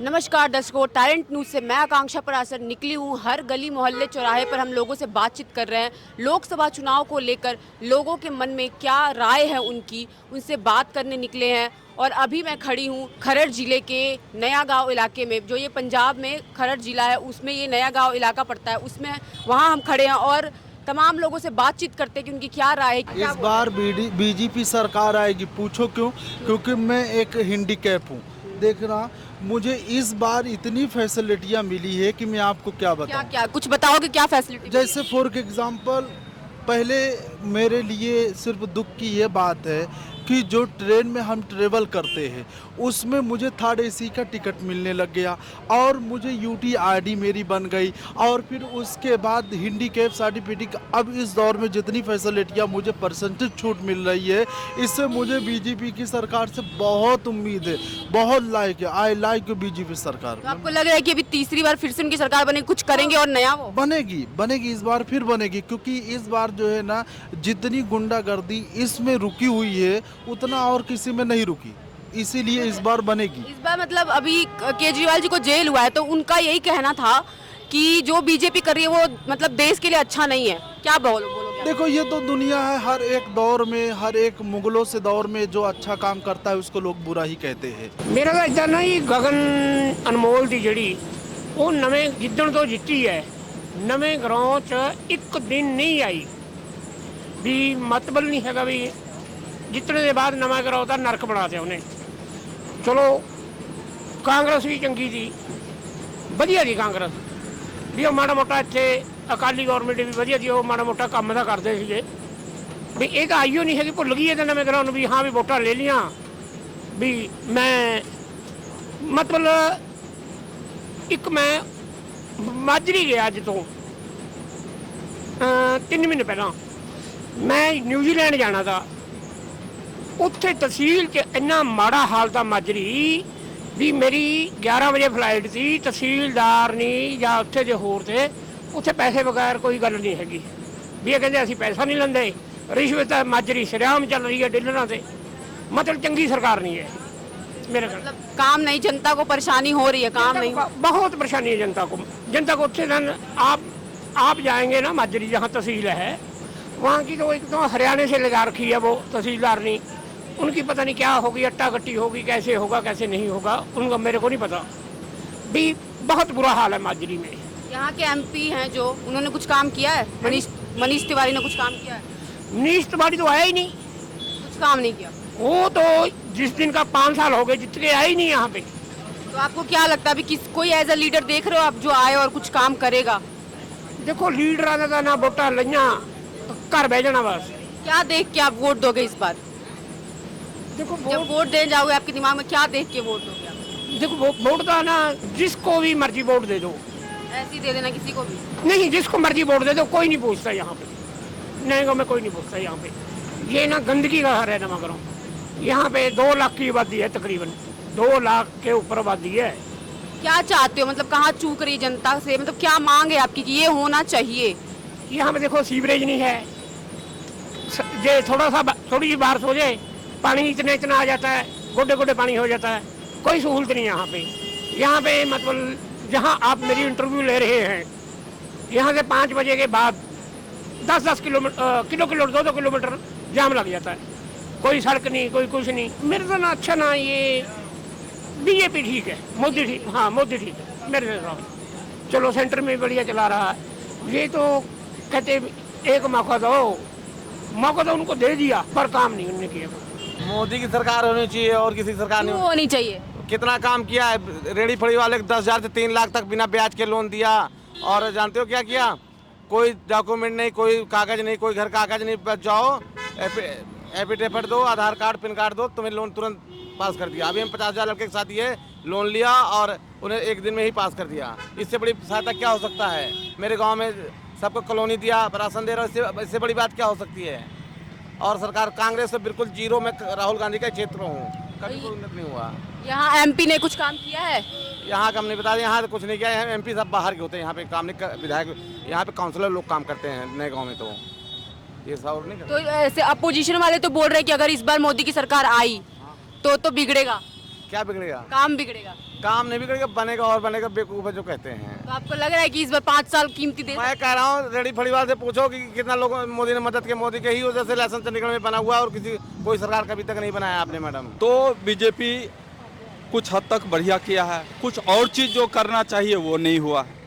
नमस्कार दर्शकों, talent news से मैं आकांक्षा परासर निकली हूँ। हर गली मोहल्ले चौराहे पर हम लोगों से बातचीत कर रहे हैं। लोकसभा चुनाव को लेकर लोगों के मन में क्या राय है उनकी, उनसे बात करने निकले हैं। और अभी मैं खड़ी हूँ खरड़ जिले के नया गांव इलाके में। जो ये पंजाब में खरड़ जिला है उसमें ये नया गांव इलाका पड़ता है, उसमें वहाँ हम खड़े हैं और तमाम लोगों से बातचीत करते हैं कि उनकी क्या राय है। क्या इस बार बीजेपी सरकार आएगी। पूछो क्यों? क्योंकि मैं एक हैंडीकैप हूँ। देखना, मुझे इस बार इतनी फैसिलिटियाँ मिली है कि मैं आपको क्या क्या बताऊँ। क्या कुछ बताओगे, क्या फैसिलिटी? जैसे फॉर एग्जांपल, पहले मेरे लिए सिर्फ दुख की ये बात है कि जो ट्रेन में हम ट्रेवल करते हैं उसमें मुझे थर्ड एसी का टिकट मिलने लग गया और मुझे यूटी आईडी मेरी बन गई। और फिर उसके बाद हैंडीकैप सर्टिफिकेट। अब इस दौर में जितनी फैसिलिटियाँ मुझे परसेंटेज छूट मिल रही है, इससे मुझे बीजेपी की सरकार से बहुत उम्मीद है, बहुत लाइक है। आई लाइक बीजेपी सरकार। तो आपको लग रहा है कि अभी तीसरी बार फिर से उनकी सरकार बने, कुछ करेंगे और नया वो? बनेगी बनेगी, इस बार फिर बनेगी। क्योंकि इस बार जो है ना, जितनी गुंडागर्दी इसमें रुकी हुई है उतना और किसी में नहीं रुकी, इसीलिए इस बार बनेगी। इस बार मतलब अभी केजरीवाल जी को जेल हुआ है तो उनका यही कहना था कि जो बीजेपी कर रही है वो मतलब देश के लिए अच्छा नहीं है। क्या बोलोगे? देखो, ये तो दुनिया है। हर एक दौर में, हर एक मुगलों से दौर में जो अच्छा काम करता है उसको लोग बुरा ही कहते हैं। मेरा ਤਾਂ ਇਦਾਂ ਨਾ ਜੀ ਗਗਨ ਅਨਮੋਲ ਦੀ ਜਿਹੜੀ ਉਹ ਨਵੇਂ ਜਿੱਦਣ ਤੋਂ ਜਿੱਤੀ ਹੈ ਨਵੇਂ ਗਰਾਊਂਡ 'ਚ ਇੱਕ ਦਿਨ ਨਹੀਂ ਆਈ ਵੀ ਮਤਲਬ ਨਹੀਂ ਹੈਗਾ ਵੀ ਜਿੱਤਣੇ ਦੇ ਬਾਅਦ ਨਵਾਂ ਗਰਾਊਂਡ ਦਾ ਨਰਕ ਬਣਾ ਦਿਆ ਉਹਨੇ। ਚਲੋ ਕਾਂਗਰਸ ਵੀ ਚੰਗੀ ਸੀ, ਵਧੀਆ ਦੀ ਕਾਂਗਰਸ ਵੀ ਉਹ ਮਾੜਾ ਮੋਟਾ ਇੱਥੇ ਅਕਾਲੀ ਗੌਰਮੈਂਟ ਵੀ ਵਧੀਆ ਸੀ, ਉਹ ਮਾੜਾ ਮੋਟਾ ਕੰਮ ਦਾ ਕਰਦੇ ਸੀਗੇ ਵੀ ਇਹ ਤਾਂ ਆਈਓ ਨਹੀਂ ਹੈਗੀ, ਭੁੱਲ ਗਈ ਇਹਦੇ ਨਵੇਂ ਗਰਾਊਂਡ ਵੀ ਹਾਂ ਵੀ ਵੋਟਾਂ ਲੈ ਲੀਆਂ ਵੀ ਮੈਂ ਮਤਲਬ ਇੱਕ ਮੈਂ ਮਾਜਰੀ ਗਿਆ ਅੱਜ ਤੋਂ 3 ਮਹੀਨੇ ਪਹਿਲਾਂ ਮੈਂ ਨਿਊਜ਼ੀਲੈਂਡ ਜਾਣਾ ਤਾ। ਉੱਥੇ ਤਹਿਸੀਲ 'ਚ ਇੰਨਾ ਮਾੜਾ ਹਾਲ ਤਾਂ ਮਾਜਰੀ ਵੀ ਮੇਰੀ 11 ਵਜੇ ਫਲਾਈਟ ਸੀ, ਤਹਿਸੀਲਦਾਰ ਨਹੀਂ ਜਾਂ ਉੱਥੇ ਦੇ ਹੋਰ ਤੇ ਉੱਥੇ ਪੈਸੇ ਬਗੈਰ ਕੋਈ ਗੱਲ ਨਹੀਂ ਹੈਗੀ ਵੀ ਇਹ ਕਹਿੰਦੇ ਅਸੀਂ ਪੈਸਾ ਨਹੀਂ ਲੈਂਦੇ। ਰਿਸ਼ਵਤ ਮਾਜਰੀ ਸ਼ਰੇਆਮ ਚੱਲ ਰਹੀ ਹੈ ਡੀਲਰਾਂ ਤੇ। मतलब चंगी सरकार नहीं है मेरे ख्याल। मतलब काम नहीं, जनता को परेशानी हो रही है, काम नहीं। बहुत परेशानी है जनता को अच्छे दिन आप जाएंगे ना माजरी जहाँ तहसील है वहाँ की तो एक तो हरियाणा से लगा रखी है वो तहसीलदार ने। उनकी पता नहीं क्या होगी, अट्टा गट्टी होगी, कैसे होगा कैसे नहीं होगा उनका मेरे को नहीं पता भी। बहुत बुरा हाल है माजरी में। यहाँ के एमपी हैं जो, उन्होंने कुछ काम किया है? मनीष तिवारी ने कुछ काम किया है? मनीष तिवारी तो आया ही नहीं, कुछ काम नहीं किया। वो तो जिस दिन का 5 साल हो गए जित के आए ही नहीं यहाँ पे। तो आपको क्या लगता है अभी कोई एज अ लीडर देख रहे हो आप जो आए और कुछ काम करेगा? देखो लीडर का ना वोटा लिया घर बह जाना बस। क्या देख के आप वोट दोगे इस बार? देखो जब वोट देने जाओगे आपके दिमाग में क्या देख के वोट दोगे आप? देखो वोट का ना जिसको भी मर्जी वोट दे दो, ऐसे ही दे देना किसी को भी? नहीं जिसको मर्जी वोट दे दो, कोई नहीं पूछता यहाँ पे। नहीं में कोई नहीं पूछता यहाँ पे। ये ना गंदगी का घर है ना मगर यहाँ पे 2 लाख की आबादी है, तकरीबन 2 लाख के ऊपर आबादी है। क्या चाहते हो, मतलब कहाँ चूक रही है जनता से, मतलब क्या मांग है आपकी कि ये होना चाहिए? यहाँ पे देखो सीवरेज नहीं है, जे थोड़ी सी बारिश हो जाए पानी इतना आ जाता है, गोडे गोडे पानी हो जाता है। कोई सहूलत नहीं यहाँ पे मतलब जहाँ आप मेरी इंटरव्यू ले रहे हैं यहाँ से 5 बजे के बाद 10-10 किलोमीटर 2-2 किलोमीटर जाम लग जाता है। कोई सड़क नहीं, कोई कुछ नहीं। मेरे तो ना अच्छा ना ये बीजेपी ठीक है, मोदी ठीक, हाँ मोदी ठीक है मेरे हिसाब। चलो सेंटर में बढ़िया चला रहा है। ये तो कहते एक मौका तो उनको दे दिया पर काम नहीं उन्होंने किया। मोदी की सरकार होनी चाहिए और किसी सरकार क्यों नहीं। होनी चाहिए? कितना काम किया है, रेडी फड़ी वाले 10,000 से 3 लाख तक बिना ब्याज के लोन दिया। और जानते हो क्या किया? कोई डॉक्यूमेंट नहीं, कोई कागज नहीं, कोई घर कागज नहीं, बस जाओ एफिडेविट दो, आधार कार्ड पैन कार्ड दो, तुम्हें लोन तुरंत पास कर दिया। अभी हम 50,000 लड़के के साथ ये लोन लिया और उन्हें 1 दिन में ही पास कर दिया। इससे बड़ी सहायता क्या हो सकता है? मेरे गांव में सबको कॉलोनी दिया, राशन दे रहा है, इससे बड़ी बात क्या हो सकती है? और सरकार कांग्रेस से बिल्कुल जीरो में राहुल गांधी का क्षेत्र हूँ, कभी कोई उन्नत नहीं हुआ। यहाँ एमपी ने कुछ काम किया है? यहाँ का हमने बता दिया, यहाँ तो कुछ नहीं किया है। एमपी सब बाहर के होते हैं, यहाँ पे काम नहीं, विधायक यहाँ पे काउंसलर लोग काम करते हैं नए गांव में। तो ये सब नहीं तो ऐसे अपोजिशन वाले तो बोल रहे हैं कि अगर इस बार मोदी की सरकार आई तो बिगड़ेगा। क्या बिगड़ेगा? काम बिगड़ेगा। काम नहीं बिगड़ेगा, बनेगा और बनेगा, बेवकूफ है जो कहते हैं। तो आपको लग रहा है कि इस बार 5 साल कीमती दे मैं कह रहा हूँ रेडी फड़ी वाले से पूछो कि कितना लोगों मोदी ने मदद की, मोदी के ही वजह से लाइसेंस चंडीगढ़ में बना हुआ है और कोई सरकार कभी तक नहीं बनाया आपने मैडम। तो बीजेपी कुछ हद तक बढ़िया किया है, कुछ और चीज़ जो करना चाहिए वो नहीं हुआ है।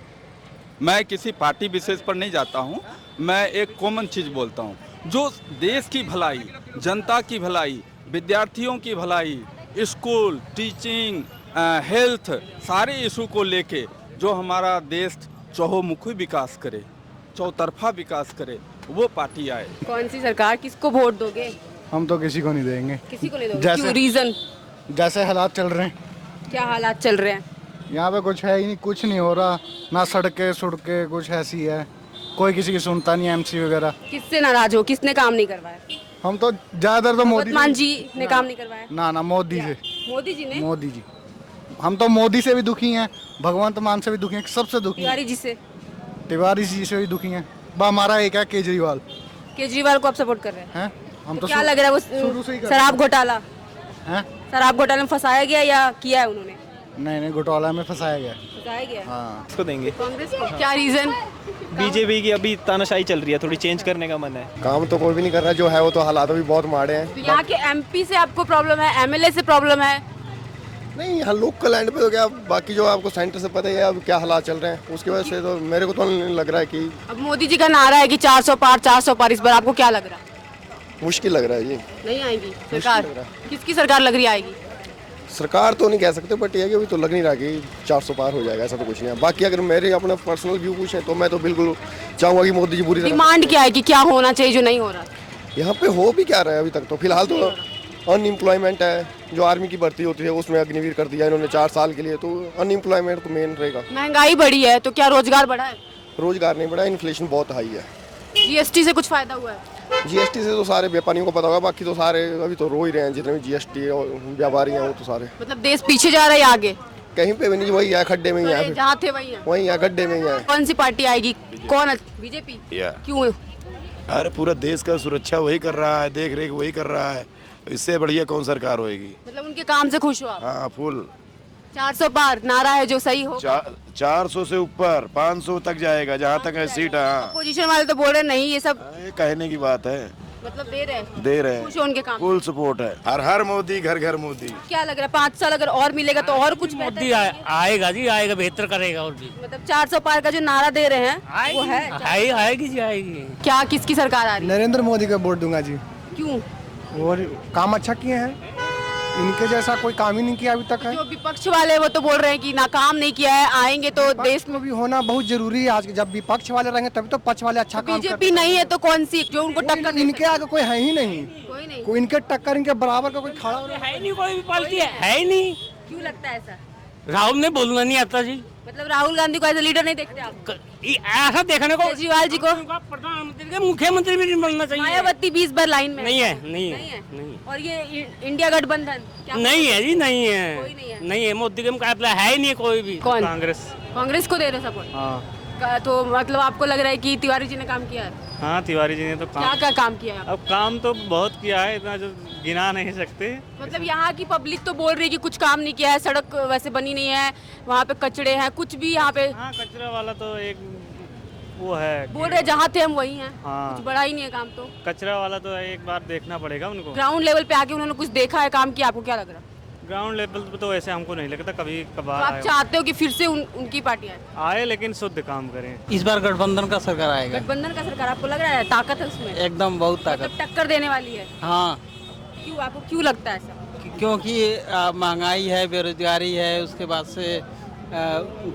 मैं किसी पार्टी विशेष पर नहीं जाता हूँ, मैं एक कॉमन चीज़ बोलता हूँ, जो देश की भलाई, जनता की भलाई, विद्यार्थियों की भलाई, स्कूल, टीचिंग, हेल्थ, सारे इशू को लेके जो हमारा देश चहुमुखी विकास करे, चौतरफा विकास करे, वो पार्टी आए। कौन सी सरकार, किसको वोट दोगे? हम तो किसी को नहीं देंगे। किसी को नहीं दोगे? जैसे- क्यों, रीजन जैसे हालात चल रहे हैं क्या हालात चल रहे हैं? यहाँ पे कुछ है ही नहीं, कुछ नहीं हो रहा, ना सड़कें कुछ ऐसी है, कोई किसी की सुनता नहीं, एमसी वगैरह। किससे नाराज हो? किसने काम नहीं करवाया? हम तो ज्यादातर तो मोदी भगवत जी ने काम नहीं करवाया? ना मोदी से, मोदी जी ने? मोदी जी। हम तो मोदी से भी दुखी हैं, भगवंत मान से भी दुखी हैं, सबसे दुखी हैं। तिवारी जी से? तिवारी जी से भी दुखी हैं। हमारा एक है केजरीवाल केजरीवाल को आप सपोर्ट कर रहे हैं? हैं। हम तो तो क्या लग रहा है शुरू से ही वो कर शराब घोटाला, हैं? शराब घोटाले में फंसाया गया या किया है उन्होंने? नहीं घोटाला में फंसाया गया। फंसाया गया? हाँ, इसको देंगे। कांग्रेस को? क्या रीजन? बीजेपी की अभी तानाशाही चल रही है, थोड़ी चेंज करने का मन है। काम तो कोई भी नहीं कर रहा, जो है वो तो हालात भी बहुत माड़े हैं। तो यहाँ के एमपी से आपको प्रॉब्लम है, एमएलए से प्रॉब्लम है? नहीं, यहाँ लोकल एंड पे तो क्या, बाकी जो आपको सेंटर से पता ही है अब क्या हालात चल रहे हैं, उसकी वजह से तो मेरे को तो नहीं लग रहा है कि अब मोदी जी का नारा है कि 400 पार 400 पार, इस बार आपको क्या लग रहा है? मुश्किल लग रहा है जी। नहीं आएगी सरकार? लग रहा किसकी सरकार लग रही है आएगी? सरकार तो नहीं कह सकते, बट ये है कि अभी तो लग नहीं रहा कि 400 पार हो जाएगा, ऐसा तो कुछ नहीं है। बाकी अगर मेरे अपना पर्सनल व्यू पूछे तो मैं तो बिल्कुल चाहूँगा कि मोदी जी पूरी तरह। डिमांड क्या है कि क्या होना चाहिए जो नहीं हो रहा? यहाँ पे हो भी क्या रहा है अभी तक, तो फिलहाल तो अनएम्प्लॉयमेंट है, जो आर्मी की भर्ती होती है उसमें अग्निवीर कर दिया इन्होंने 4 साल के लिए, तो अनएम्प्लॉयमेंट तो मेन रहेगा। महंगाई बढ़ी है तो क्या रोजगार बढ़ा है? रोजगार नहीं बढ़ा, इन्फ्लेशन बहुत हाई है। जीएसटी से कुछ फायदा हुआ है? जीएसटी से तो सारे व्यापारियों को पता होगा, बाकी तो सारे अभी तो रो ही रहे हैं, जितने भी जीएसटी और व्यापारी हैं वो तो सारे। मतलब देश पीछे जा रहा है या आगे? कहीं पे भी नहीं, वही है, खड्डे में ही है, जहाँ थे वही है। वही है, गड्ढे में ही है। कौन सी पार्टी आएगी? कौन? बीजेपी? क्यों? अरे पूरा देश का सुरक्षा वही कर रहा है, देख रेख वही कर रहा है, इससे बढ़िया कौन सरकार होएगी। मतलब उनके काम से खुश हो आप? हाँ फुल। 400 पार नारा है जो सही हो। 400 से ऊपर 500 तक जाएगा, जहाँ तक है सीट। हाँ, पोजीशन वाले तो बोल रहे नहीं, ये सब ये कहने की बात है, मतलब दे रहे हैं, खुश दे हो उनके काम। फुल सपोर्ट है। हर मोदी, घर घर मोदी। क्या लग रहा है 5 साल अगर और मिलेगा तो और कुछ बेहतर मोदी आएगा जी, आएगा, बेहतर करेगा और भी। मतलब 400 पार का जो नारा दे रहे हैं वो है? आएगी जी, आएगी। क्या किसकी सरकार आ रही है? नरेंद्र मोदी का वोट दूंगा जी। क्यों? और काम अच्छा किए हैं, इनके जैसा कोई काम ही नहीं किया अभी तक है। जो विपक्ष वाले वो तो बोल रहे हैं कि ना काम नहीं किया है, आएंगे तो देश में भी होना बहुत जरूरी है। आज जब विपक्ष वाले रहेंगे तभी तो पक्ष वाले अच्छा काम बीजेपी नहीं है तो कौन सी जो उनको टक्कर? इनके आगे कोई है ही नहीं, कोई नहीं। कोई इनके टक्कर, इनके बराबर का कोई खड़ा है नहीं, कोई भी पार्टी है ही नहीं। क्यों लगता है ऐसा? राहुल ने बोलना नहीं आता जी। मतलब राहुल गांधी को एज लीडर नहीं देखते आप? ऐसा देखने को केजरीवाल जी को प्रधानमंत्री का मुख्यमंत्री भी नहीं बनना चाहिए। मायावती 20 बार लाइन में नहीं है, नहीं नहीं है, है। नहीं। और ये इंडिया गठबंधन क्या? नहीं है जी, नहीं कोई है, नहीं है। नहीं है। मोदी के मुकाबला है ही नहीं कोई भी। कौन? कांग्रेस। कांग्रेस को दे रहे सपोर्ट? हाँ तो मतलब आपको लग रहा है कि तिवारी जी ने काम किया है? हाँ, तिवारी जी ने तो क्या क्या काम किया है? अब काम तो बहुत किया है, इतना जो गिना नहीं सकते। मतलब यहाँ की पब्लिक तो बोल रही है कि कुछ काम नहीं किया है, सड़क वैसे बनी नहीं है, वहाँ पे कचड़े हैं, कुछ भी यहाँ पे हाँ, कचरा वाला तो एक वो है बोल रहे जहाँ थे हम वही हैं। हाँ। कुछ बड़ा ही नहीं है काम तो। कचरा वाला तो एक बार देखना पड़ेगा उनको। ग्राउंड लेवल पे आके उन्होंने कुछ देखा है, काम किया? आपको क्या लग रहा है? ग्राउंड लेवल पे तो ऐसे हमको नहीं लगता, कभी तो कभार आप चाहते हो कि फिर से उनकी पार्टी आए? आए लेकिन शुद्ध काम करें। इस बार गठबंधन का सरकार आएगा। गठबंधन का सरकार आपको लग रहा है ताकत है उसमें? एकदम बहुत ताकत। मतलब टक्कर देने वाली है? हाँ, क्यों, आपको क्यों लगता है ऐसा? क्योंकि महंगाई है, बेरोजगारी है, उसके बाद से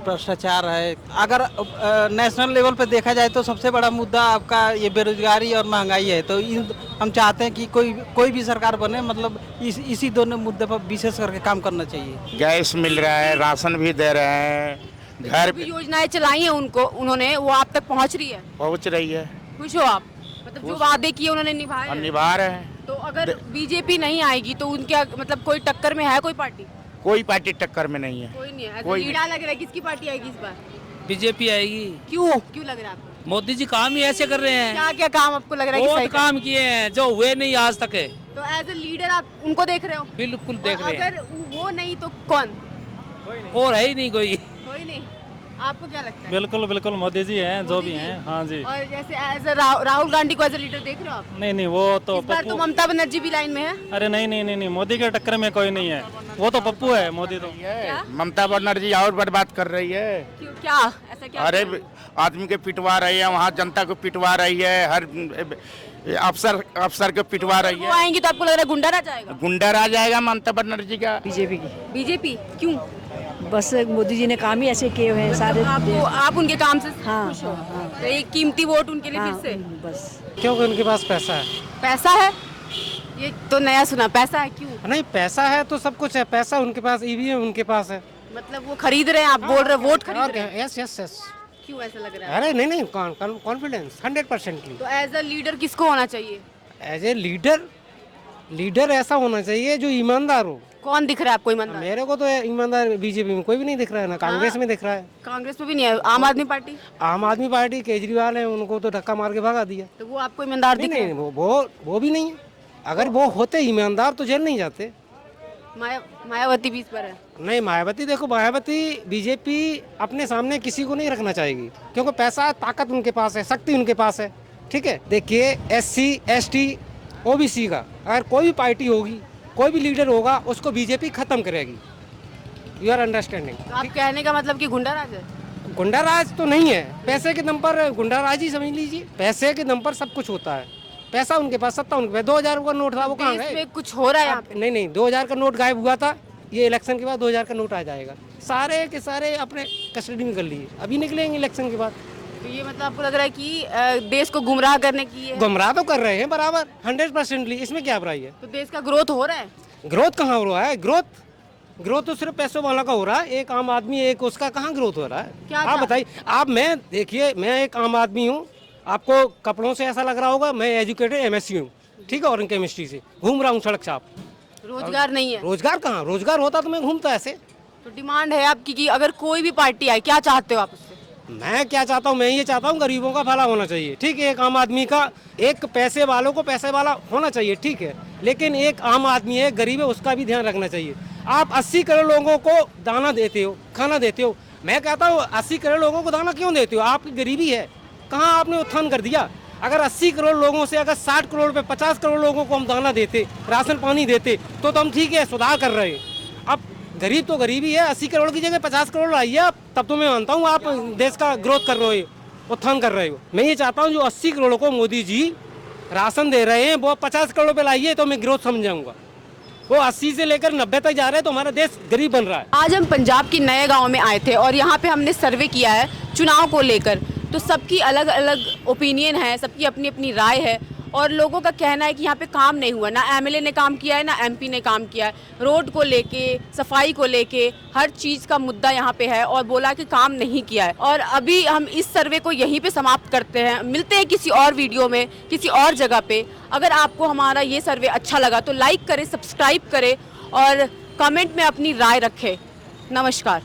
भ्रष्टाचार है। अगर नेशनल लेवल पे देखा जाए तो सबसे बड़ा मुद्दा आपका ये बेरोजगारी और महंगाई है। तो हम चाहते हैं कि कोई भी सरकार बने, मतलब इसी दोनों मुद्दे पर विशेष करके काम करना चाहिए। गैस मिल रहा है, राशन भी दे रहे हैं, घर भी योजनाएं चलाई हैं उन्होंने, वो आप तक पहुंच रही है? पहुँच रही है। खुश हो आप? मतलब जो वादे किए उन्होंने निभाए हैं? निभा रहे हैं। तो अगर बीजेपी नहीं आएगी तो उनके मतलब कोई टक्कर में है कोई पार्टी? कोई पार्टी टक्कर में नहीं है। कोई नहीं है। कोई लीडा लग रहा है, किसकी पार्टी आएगी इस बार? बीजेपी आएगी। क्यों क्यों लग रहा है आपको? मोदी जी काम ही ऐसे कर रहे हैं, क्या क्या काम आपको लग रहा है कि सही कर- काम किए हैं जो हुए नहीं आज तक है। तो एज ए लीडर आप उनको देख रहे हो? बिल्कुल और अगर वो नहीं तो कौन? और है ही नहीं कोई। कोई नहीं, आपको क्या लगता है? बिल्कुल बिल्कुल मोदी जी हैं जो भी हैं। हाँ जी। और जैसे एज राहुल गांधी को एज ए लीडर देख रहे हो आप? नहीं नहीं वो तो इस बार तो ममता बनर्जी भी लाइन में है। अरे नहीं नहीं नहीं नहीं मोदी के टक्कर में कोई नहीं है, वो तो पप्पू है मोदी तो। क्या? ममता बनर्जी और बर्बाद कर रही है। क्यों, क्या ऐसा क्या? अरे आदमी के पिटवा रही है, वहाँ जनता को पिटवा रही है, हर अफसर को पिटवा रही वो है। आएंगी तो आपको लग रहा है गुंडा आ जाएगा? गुंडा आ जाएगा ममता बनर्जी का। बीजेपी की। बीजेपी क्यों? बस मोदी जी ने काम ही ऐसे किए हुए हैं सारे। आप उनके काम से हाँ, खुश हो? हाँ, तो एक कीमती वोट उनके लिए हाँ, फिर से? बस। क्योंकि उनके पास पैसा है। पैसा है? ये तो नया सुना, पैसा है क्यों? नहीं, पैसा है तो सब कुछ है। पैसा उनके पास, ईवीएम उनके पास है। मतलब वो खरीद रहे हैं, आप बोल रहे हैं वोट खरीद रहे हैं? Yes yes yes. क्यों ऐसा लग रहा है? अरे नहीं, कॉन्फिडेंस 100%। तो एज अ लीडर किसको होना चाहिए? एज ए लीडर ऐसा होना चाहिए जो ईमानदार हो। कौन दिख रहा है आपको ईमानदार? मेरे को तो ईमानदार बीजेपी में कोई भी नहीं दिख रहा है, ना कांग्रेस में दिख रहा है। कांग्रेस में भी नहीं है। आम आदमी पार्टी? आम आदमी पार्टी केजरीवाल है, उनको तो धक्का मार के भगा दिया। तो वो आपको ईमानदार दिख रहे नहीं, हैं? वो भी नहीं है। अगर वो होते ईमानदार तो जेल नहीं जाते। मायावती भी इस पर है? नहीं, मायावती देखो, मायावती बीजेपी अपने सामने किसी को नहीं रखना चाहेगी, क्योंकि पैसा, ताकत उनके पास है, शक्ति उनके पास है। ठीक है, देखिए SC ST OBC का अगर कोई भी पार्टी होगी, कोई भी लीडर होगा, उसको बीजेपी खत्म करेगी। You are understanding? तो आप कहने का मतलब कि गुंडा राज है? गुंडा राज तो नहीं है, पैसे के दम पर गुंडा राज ही समझ लीजिए। पैसे के दम पर सब कुछ होता है। पैसा उनके पास, सत्ता उनके पास। 2000 का नोट था, वो कहाँ गए? कुछ हो रहा है यहाँ पे? नहीं, 2000 का नोट गायब हुआ था। ये इलेक्शन के बाद 2000 का नोट आ जाएगा। सारे के सारे अपने कस्टडी में कर लिए, अभी निकलेंगे इलेक्शन के बाद। तो ये मतलब आपको लग रहा है कि देश को गुमराह करने की है? गुमराह तो कर रहे हैं बराबर, 100%। इसमें क्या बुराई है? तो देश का ग्रोथ हो रहा है? ग्रोथ कहाँ हो रहा है? ग्रोथ तो सिर्फ पैसों वाला का हो रहा है। एक आम आदमी, एक उसका कहाँ ग्रोथ हो रहा है? आप बताइए। मैं एक आम आदमी हूँ, आपको कपड़ों से ऐसा लग रहा होगा। मैं एजुकेटेड MSc हूँ, ठीक है, और केमिस्ट्री से घूम रहा हूँ सड़क चाप। रोजगार नहीं है? रोजगार कहाँ? रोजगार होता तो मैं घूमता ऐसे। तो डिमांड है आपकी कि अगर कोई भी पार्टी आए, क्या चाहते हो आप उससे? मैं क्या चाहता हूँ? मैं ये चाहता हूँ गरीबों का भला होना चाहिए। ठीक है, एक आम आदमी का, एक पैसे वालों को पैसे वाला होना चाहिए, ठीक है, लेकिन एक आम आदमी है, गरीब है, उसका भी ध्यान रखना चाहिए। आप 80 करोड़ लोगों को दाना देते हो, खाना देते हो। मैं कहता हूँ 80 करोड़ लोगों को दाना क्यों देते हो? आपकी गरीबी है, कहाँ आपने उत्थान कर दिया? अगर 80 करोड़ लोगों से अगर 60 करोड़ पे 50 करोड़ लोगों को हम दाना देते, राशन पानी देते, तो हम ठीक है, सुधार कर रहे हैं। अब गरीब तो गरीबी है, 80 करोड़ की जगह 50 करोड़ लाइए आप, तब तो मैं मानता हूँ आप देश का ग्रोथ कर रहे हो, उत्थान कर रहे हो। मैं ये चाहता हूँ जो 80 करोड़ को मोदी जी राशन दे रहे हैं, वो 50 करोड़ पे लाइए, तो मैं ग्रोथ समझाऊंगा। वो 80 से लेकर 90 तक जा रहे हैं, तो हमारा देश गरीब बन रहा है। आज हम पंजाब के नए गाँव में आए थे और यहाँ पे हमने सर्वे किया है चुनाव को लेकर। तो सबकी अलग अलग ओपिनियन है, सबकी अपनी अपनी राय है और लोगों का कहना है कि यहाँ पे काम नहीं हुआ। ना MLA ने काम किया है, ना MP ने काम किया है। रोड को लेके, सफाई को लेके, हर चीज़ का मुद्दा यहाँ पे है और बोला कि काम नहीं किया है। और अभी हम इस सर्वे को यहीं पे समाप्त करते हैं। मिलते हैं किसी और वीडियो में, किसी और जगह पे। अगर आपको हमारा ये सर्वे अच्छा लगा तो लाइक करें, सब्सक्राइब करें और कमेंट में अपनी राय रखें। नमस्कार।